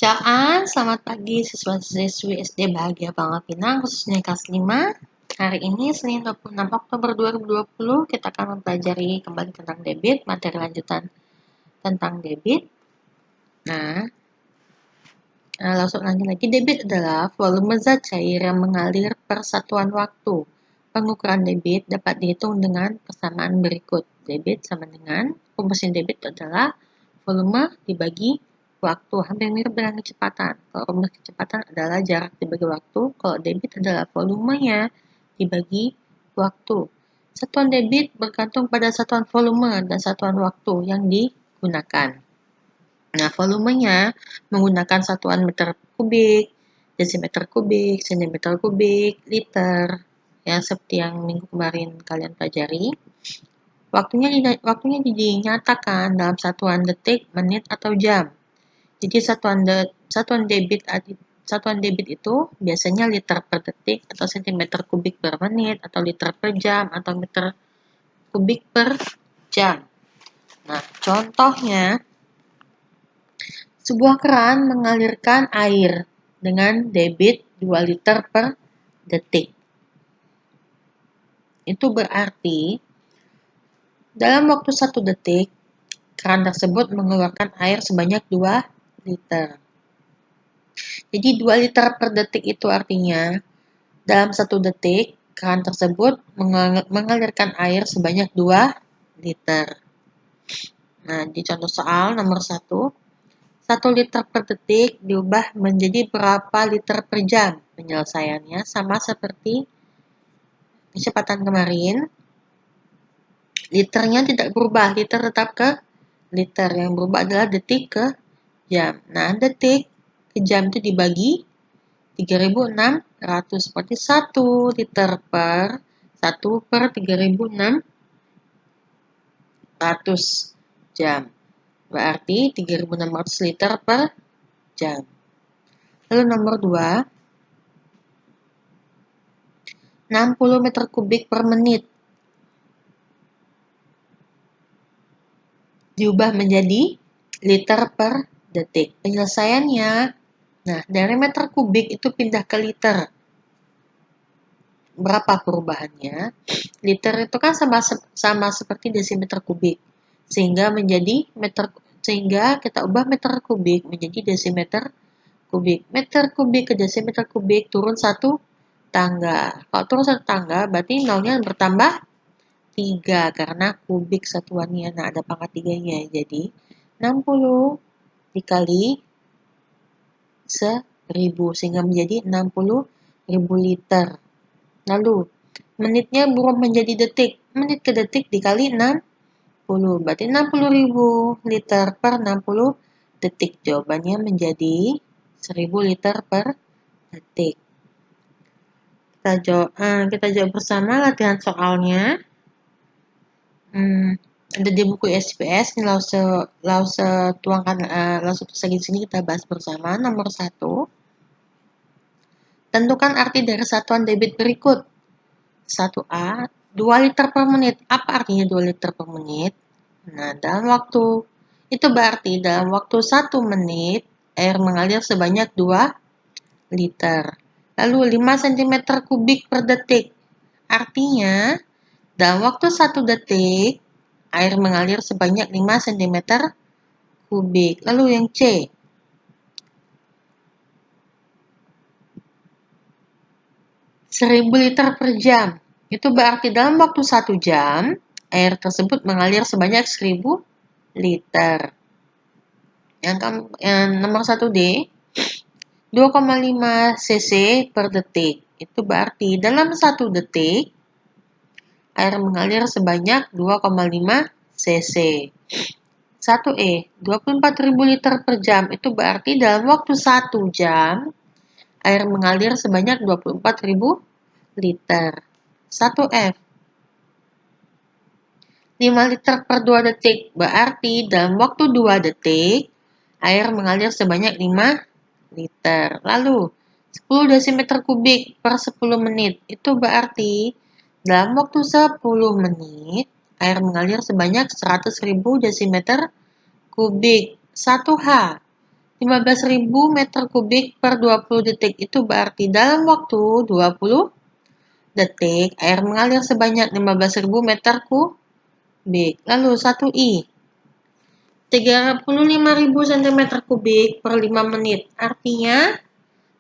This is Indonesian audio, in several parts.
Bacaan, selamat pagi siswa-siswi SD Bahagia Bangla Pinang, khususnya kelas 5. Hari ini, Senin 26 Oktober 2020, kita akan mempelajari kembali tentang debit, materi lanjutan tentang debit. Langsung lanjut lagi. Debit adalah volume zat cair yang mengalir per satuan waktu. Pengukuran debit dapat dihitung dengan persamaan berikut. Debit sama dengan, rumusan debit adalah volume dibagi waktu, hampir mirip dengan kecepatan. Kalau rumus kecepatan adalah jarak dibagi waktu, kalau debit adalah volumenya dibagi waktu. Satuan debit bergantung pada satuan volume dan satuan waktu yang digunakan. Nah, volumenya menggunakan satuan meter kubik, desimeter kubik, sentimeter kubik, liter, ya seperti yang minggu kemarin kalian pelajari. Waktunya dinyatakan dalam satuan detik, menit, atau jam. Jadi satuan debit itu biasanya liter per detik atau sentimeter kubik per menit atau liter per jam atau meter kubik per jam. Nah, contohnya sebuah keran mengalirkan air dengan debit 2 liter per detik. Itu berarti dalam waktu 1 detik, keran tersebut mengeluarkan air sebanyak 2 liter. Jadi 2 liter per detik itu artinya dalam 1 detik, keran tersebut mengalirkan air sebanyak 2 liter. Nah, di contoh soal nomor 1, 1 liter per detik diubah menjadi berapa liter per jam? Penyelesaiannya sama seperti kecepatan kemarin. Liternya tidak berubah, liter tetap ke liter. Yang berubah adalah detik ke jam. Nah, detik ke jam itu dibagi 3.600. Seperti 1 liter per 1 per 3.600 jam. Berarti 3.600 liter per jam. Lalu nomor 2, 60 meter kubik per menit diubah menjadi liter per detik. Penyelesaiannya, nah dari meter kubik itu pindah ke liter. Berapa perubahannya? Liter itu kan sama seperti desimeter kubik. Sehingga kita ubah meter kubik menjadi desimeter kubik. Meter kubik ke desimeter kubik turun 1 tangga. Kalau turun 1 tangga berarti nolnya bertambah 3 karena kubik satuannya. Nah, ada pangkat 3-nya. Jadi 60 dikali 1000 sehingga menjadi 60.000 liter. Lalu menitnya berubah menjadi detik. Menit ke detik dikali 60. Berarti 60.000 liter per 60 detik. Jawabannya menjadi 1000 liter per detik. Kita jawab bersama latihan soalnya. Ada di buku SPS. Ini langsung tulis lagi di sini, kita bahas bersama. Nomor 1. Tentukan arti dari satuan debit berikut. 1A, 2 liter per menit. Apa artinya 2 liter per menit? Nah, itu berarti dalam waktu 1 menit, air mengalir sebanyak 2 liter. Lalu 5 cm kubik per detik. Artinya, dalam waktu 1 detik, air mengalir sebanyak 5 cm kubik. Lalu yang C. 1000 liter per jam. Itu berarti dalam waktu 1 jam, air tersebut mengalir sebanyak 1000 liter. Yang nomor 1D, 2,5 cc per detik. Itu berarti dalam 1 detik, air mengalir sebanyak 2,5 cc. 1E, 24.000 liter per jam. Itu berarti dalam waktu 1 jam, air mengalir sebanyak 24.000 liter. 1F, 5 liter per 2 detik. Berarti dalam waktu 2 detik, air mengalir sebanyak 5 liter. Lalu, 10 desimeter kubik per 10 menit. Itu berarti dalam waktu 10 menit, air mengalir sebanyak 100.000 desimeter kubik. 1H, 15.000 meter kubik per 20 detik. Itu berarti dalam waktu 20 detik, air mengalir sebanyak 15.000 meter kubik. Lalu 1I. 35.000 cm kubik per 5 menit. Artinya,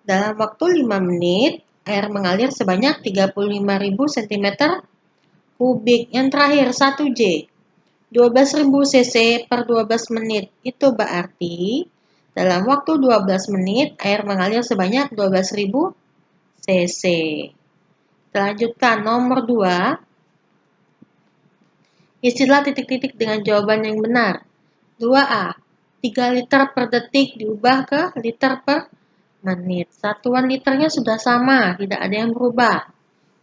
dalam waktu 5 menit, air mengalir sebanyak 35.000 cm kubik. Yang terakhir, 1J. 12.000 cc per 12 menit. Itu berarti dalam waktu 12 menit air mengalir sebanyak 12.000 cc. Selanjutkan nomor 2. Isilah titik-titik dengan jawaban yang benar. 2A. 3 liter per detik diubah ke liter per menit. Satuan liternya sudah sama, tidak ada yang berubah.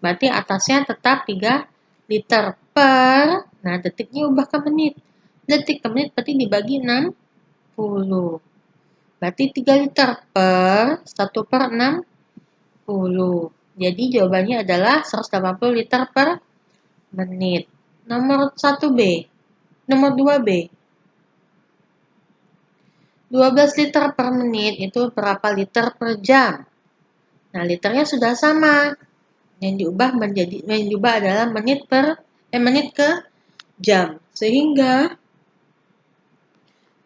Berarti atasnya tetap 3 liter per, nah detiknya ubah ke menit. Detik ke menit berarti dibagi 60. Berarti 3 liter per 1 per 60. Jadi jawabannya adalah 180 liter per menit. Nomor 1B. Nomor 2B. 12 liter per menit itu berapa liter per jam? Nah, liternya sudah sama. Yang diubah adalah menit ke jam. Sehingga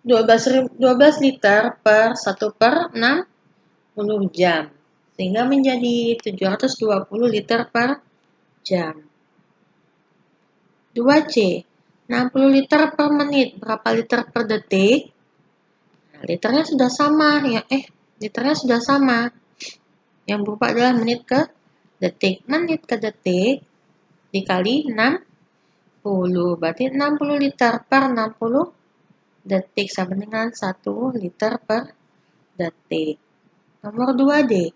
12 liter per 1 per 60 jam. Sehingga menjadi 720 liter per jam. 2C. 60 liter per menit. Berapa liter per detik? Nah, liternya sudah sama. Liternya sudah sama. Yang berubah adalah menit ke detik. Menit ke detik dikali 60. Berarti 60 liter per 60 detik sama dengan 1 liter per detik. Nomor 2D.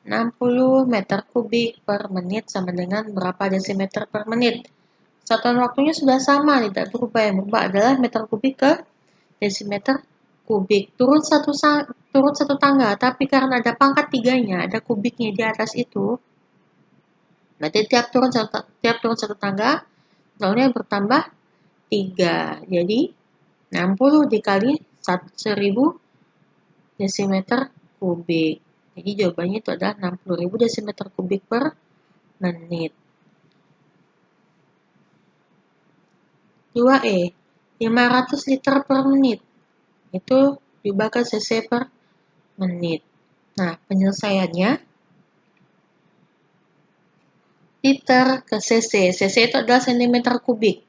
60 meter kubik per menit sama dengan berapa desimeter per menit? Satuan waktunya sudah sama, tidak berubah. Yang berubah adalah meter kubik ke desimeter kubik. Turun satu tangga, tapi karena ada pangkat 3-nya, ada kubiknya di atas itu, berarti tiap turun satu tangga, nolnya bertambah 3. Jadi 60 dikali 1000 desimeter kubik. Jadi jawabannya itu adalah 60.000 desimeter kubik per menit. 2E. 500 liter per menit. Itu diubah ke cc per menit. Nah, penyelesaiannya liter ke cc. Cc itu adalah cm kubik.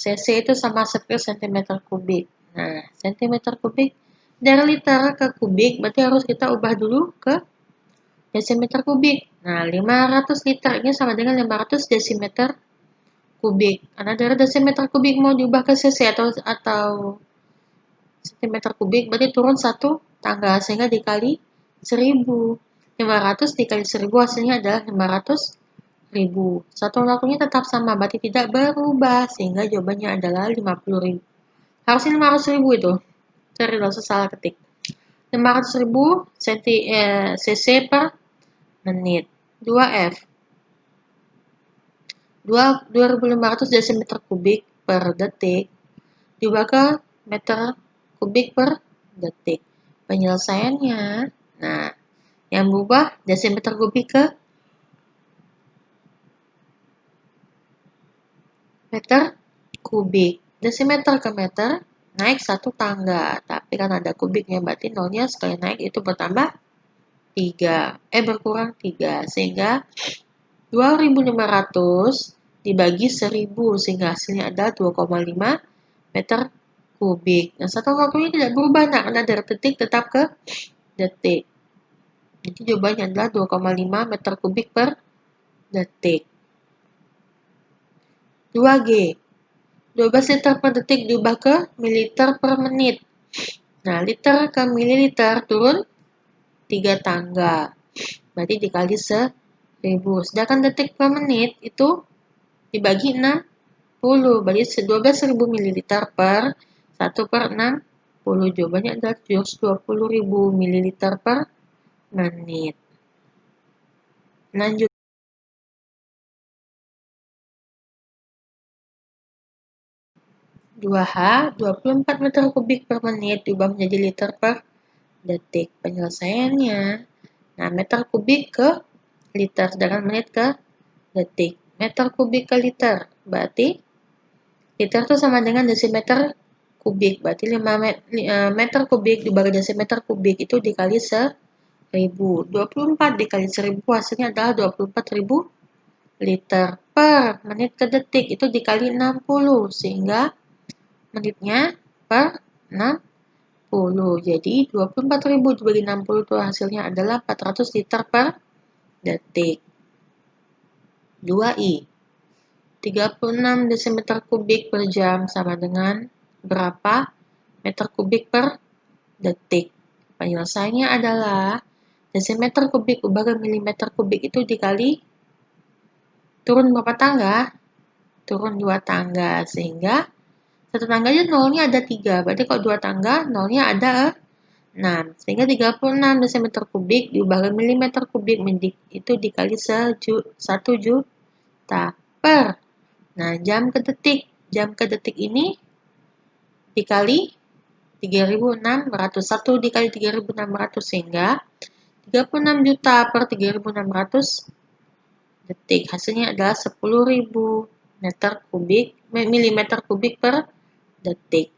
Cc itu sama seperti cm kubik. Nah, cm kubik dari liter ke kubik berarti harus kita ubah dulu ke desimeter kubik. Nah, 500 liter ini sama dengan 500 desimeter kubik. Karena dari desimeter kubik mau diubah ke cc atau centimeter kubik berarti turun satu tangga sehingga dikali 1000. 500 dikali 1000 hasilnya adalah 500.000. Satuan waktunya tetap sama berarti tidak berubah sehingga jawabannya adalah 50.000. Harusnya 500.000 itu. Cari langsung salah ketik. 500.000 cc per menit. 2F. 2.500 desimeter kubik per detik diubah ke meter kubik per detik. Penyelesaiannya, nah, yang berubah desimeter kubik ke meter kubik. Desimeter ke meter naik satu tangga, tapi kan ada kubiknya berarti nolnya sekali naik itu bertambah 3. Berkurang 3 sehingga 2.500 dibagi 1000 sehingga hasilnya ada 2,5 meter kubik. Nah, satu waktunya tidak berubah, nah, karena dari detik tetap ke detik. Jadi jawabannya adalah 2,5 meter kubik per detik. 2G. 12 liter per detik diubah ke mililiter per menit. Nah, liter ke mililiter turun 3 tangga. Berarti dikali 1000. Sedangkan detik per menit itu dibagi 60. Berarti 12.000 mililiter per 1 per 60. Jawabannya adalah 720.000 mililiter per menit. Lanjut. 2H 24 meter kubik per menit diubah menjadi liter per detik. Penyelesaiannya, nah meter kubik ke liter, sedangkan menit ke detik. Meter kubik ke liter, berarti liter itu sama dengan desimeter kubik. Berarti 5 meter kubik dibagi desimeter kubik itu dikali 1000. 24 dikali 1000 hasilnya adalah 24.000 liter per menit ke detik. Itu dikali 60 sehingga menitnya per 60. Jadi 24.000 dibagi 60 itu hasilnya adalah 400 liter per detik. 2I. 36 desimeter kubik per jam sama dengan berapa meter kubik per detik. Penyelesaiannya adalah desimeter kubik ubah ke milimeter kubik itu dikali turun berapa tangga? Turun 2 tangga. Sehingga satu tangganya nolnya ada 3. Berarti kalau 2 tangga nolnya ada 6. Sehingga 36 desimeter kubik diubah ke milimeter kubik itu dikali 1 juta per. Nah, jam ke detik. Jam ke detik ini dikali 3.600. 1 dikali 3.600 sehingga 36 juta per 3.600 detik. Hasilnya adalah 10.000 milimeter kubik per detik.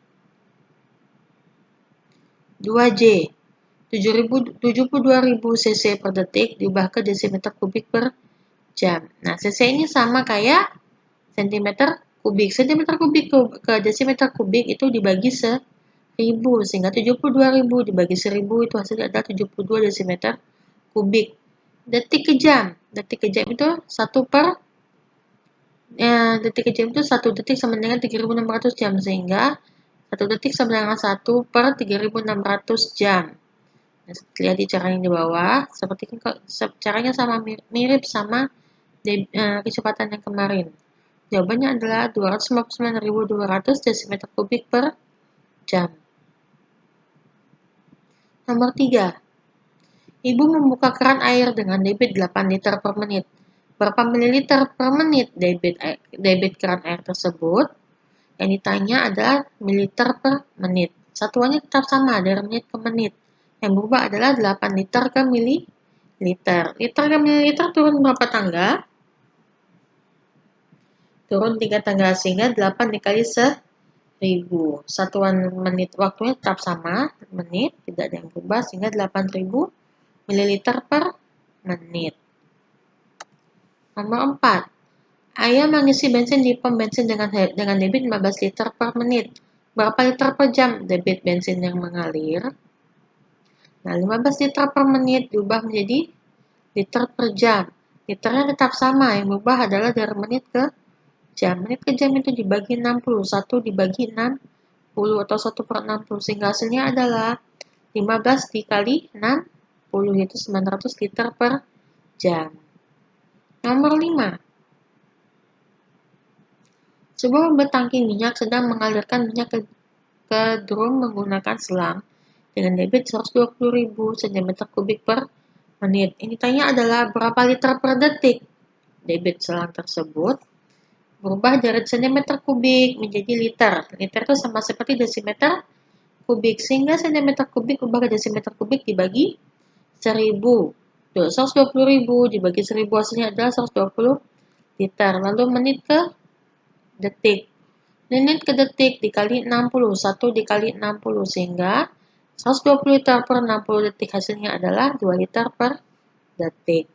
2J 72.000 cc per detik diubah ke desimeter kubik per jam. Nah, cc ini sama kayak sentimeter kubik. Sentimeter kubik ke desimeter kubik itu dibagi 1000 sehingga 72.000 dibagi 1000 itu hasilnya adalah 72 desimeter kubik. Detik ke jam. Detik ke jam itu 1 per detik ke jam itu 1 detik sama dengan 3.600 jam sehingga 1 detik sama dengan 1 per 3.600 jam. Nah, lihat di caranya di bawah, seperti ini caranya sama mirip sama kecepatan yang kemarin. Jawabannya adalah 259.200 desimeter kubik per jam. Nomor 3. Ibu membuka keran air dengan debit 8 liter per menit. Berapa mililiter per menit debit keran air tersebut? Yang ditanya adalah mililiter per menit. Satuannya tetap sama dari menit ke menit. Yang berubah adalah 8 liter ke mililiter. Liter ke mililiter turun berapa tangga? Turun 3 tangga sehingga 8 dikali 1000. Satuan menit waktunya tetap sama, menit, tidak ada yang berubah sehingga 8.000 mililiter per menit. Nomor 4. Ayah mengisi bensin di pom bensin dengan debit 15 liter per menit. Berapa liter per jam debit bensin yang mengalir? Nah, 15 liter per menit diubah menjadi liter per jam. Liternya tetap sama, yang berubah adalah dari menit ke jam. Menit ke jam itu dibagi 60. 1 dibagi 60 atau 1 per 60. Sehingga hasilnya adalah 15 dikali 60 yaitu 900 liter per jam. Nomor 5. Sebuah bertangki minyak sedang mengalirkan minyak ke drum menggunakan selang dengan debit 120.000 cm3 per menit. Ini tanya adalah berapa liter per detik debit selang tersebut berubah dari cm3 menjadi liter. Liter itu sama seperti desimeter kubik, sehingga cm3 ubah ke desimeter kubik dibagi 1000. 120.000 dibagi 1000 hasilnya adalah 120 liter. Lalu menit ke detik. Menit ke detik dikali 60. 1 dikali 60 sehingga 120 liter per 60 detik hasilnya adalah 2 liter per detik.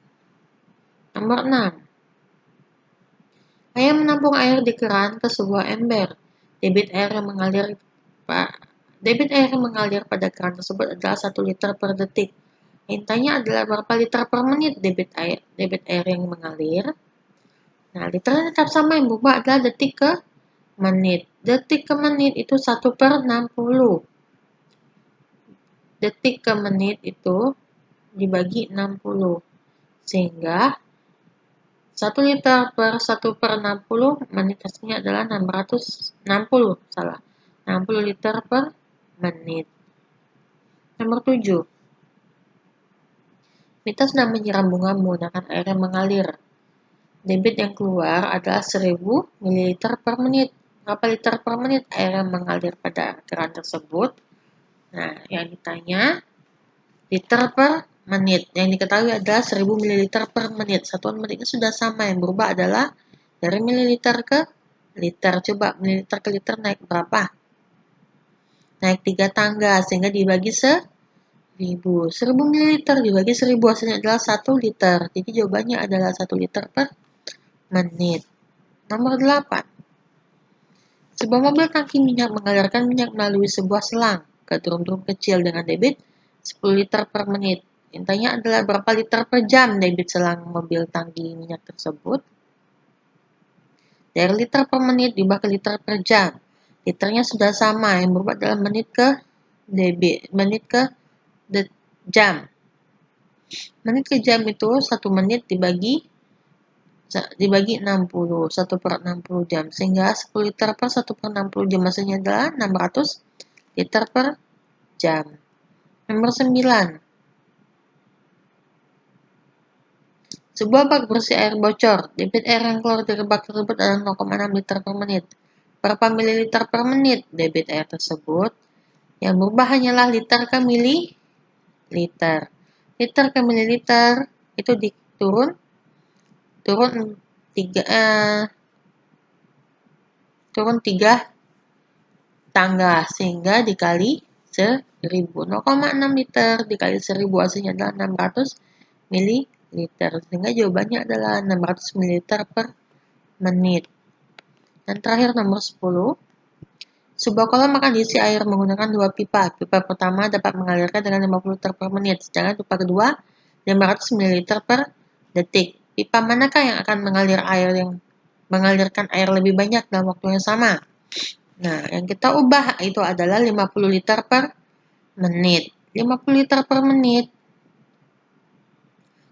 Nomor 6. Ayah menampung air di keran ke sebuah ember. Debit air yang mengalir pada keran tersebut adalah 1 liter per detik. Intinya adalah berapa liter per menit debit air yang mengalir. Nah, liternya tetap sama, yang berubah adalah detik ke menit. Detik ke menit itu 1 per 60. Detik ke menit itu dibagi 60. Sehingga 1 liter per 1 per 60 menit hasilnya adalah 60 liter per menit. Nomor 7. Mita sedang menyiram bunga menggunakan air yang mengalir. Debit yang keluar adalah 1000 ml per menit. berapa liter per menit air yang mengalir pada keran tersebut? Nah, yang ditanya liter per menit. Yang diketahui adalah 1000 ml per menit. Satuan menitnya sudah sama, yang berubah adalah dari mililiter ke liter. Coba mililiter ke liter naik berapa? Naik 3 tangga, sehingga dibagi 1000. 1000 ml dibagi 1000 hasilnya adalah 1 liter. Jadi jawabannya adalah 1 liter per menit. Nomor 8. Sebuah mobil tangki minyak mengalirkan minyak melalui sebuah selang ke drum-drum kecil dengan debit 10 liter per menit. Intinya adalah berapa liter per jam debit selang mobil tangki minyak tersebut. Dari liter per menit diubah ke liter per jam. Liternya sudah sama, yang berubah adalah menit ke jam. Menit ke jam itu 1 menit dibagi 60, 1 per 60 jam, sehingga 10 liter per 1 per 60 jam hasilnya adalah 600 liter per jam. Nomor 9. Sebuah bak bersih air bocor. Debit air yang keluar dari bak tersebut adalah 0,6 liter per menit. Berapa mililiter per menit debit air tersebut? Yang berubah hanyalah liter ke mililiter. Liter ke mililiter itu turun 3 tangga, sehingga dikali 1000. 0,6 liter dikali 1000 hasilnya adalah 600 mililiter. Sehingga jawabannya adalah 600 mililiter per menit. Dan terakhir nomor 10. Sebuah kolam akan diisi air menggunakan 2 pipa. Pipa pertama dapat mengalirkan dengan 50 liter per menit, sedangkan pipa kedua 500 mililiter per detik. Pipa manakah yang akan mengalirkan air lebih banyak dalam waktu yang sama? Nah, yang kita ubah itu adalah 50 liter per menit. 50 liter per menit.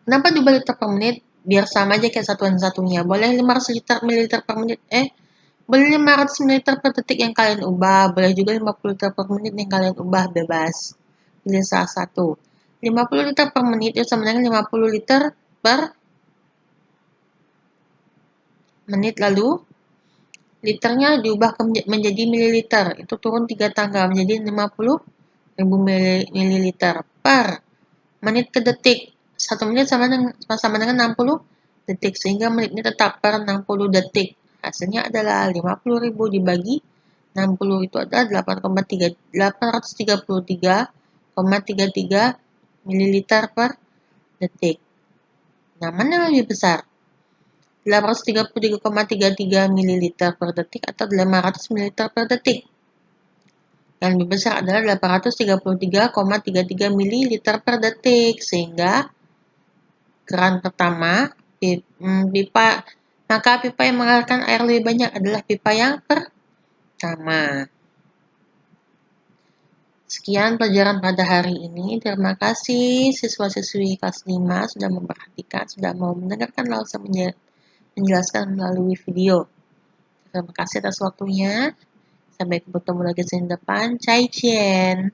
Kenapa diubah liter per menit? Biar sama aja kayak satuan-satunya. Boleh 500 liter mililiter per menit. Boleh 500 mililiter per detik yang kalian ubah. Boleh juga 50 liter per menit yang kalian ubah, bebas. Pilih salah satu. 50 liter per menit itu sama dengan 50 liter per menit, lalu liternya diubah menjadi mililiter. Itu turun 3 tangga menjadi 50.000 mililiter per menit ke detik. 1 menit sama dengan 60 detik, sehingga menitnya tetap per 60 detik. Hasilnya adalah 50.000 dibagi 60 itu adalah 833,33 mililiter per detik. Nah, mana yang lebih besar? 833,33 mililiter per detik atau 500 mililiter per detik? Yang lebih besar adalah 833,33 mililiter per detik, sehingga keran pertama, maka pipa yang mengalirkan air lebih banyak adalah pipa yang pertama. Sekian pelajaran pada hari ini. Terima kasih siswa-siswi kelas 5 sudah memperhatikan, sudah mau mendengarkan langsung menjelaskan melalui video. Terima kasih atas waktunya. Sampai bertemu lagi senin depan. Cai Cien.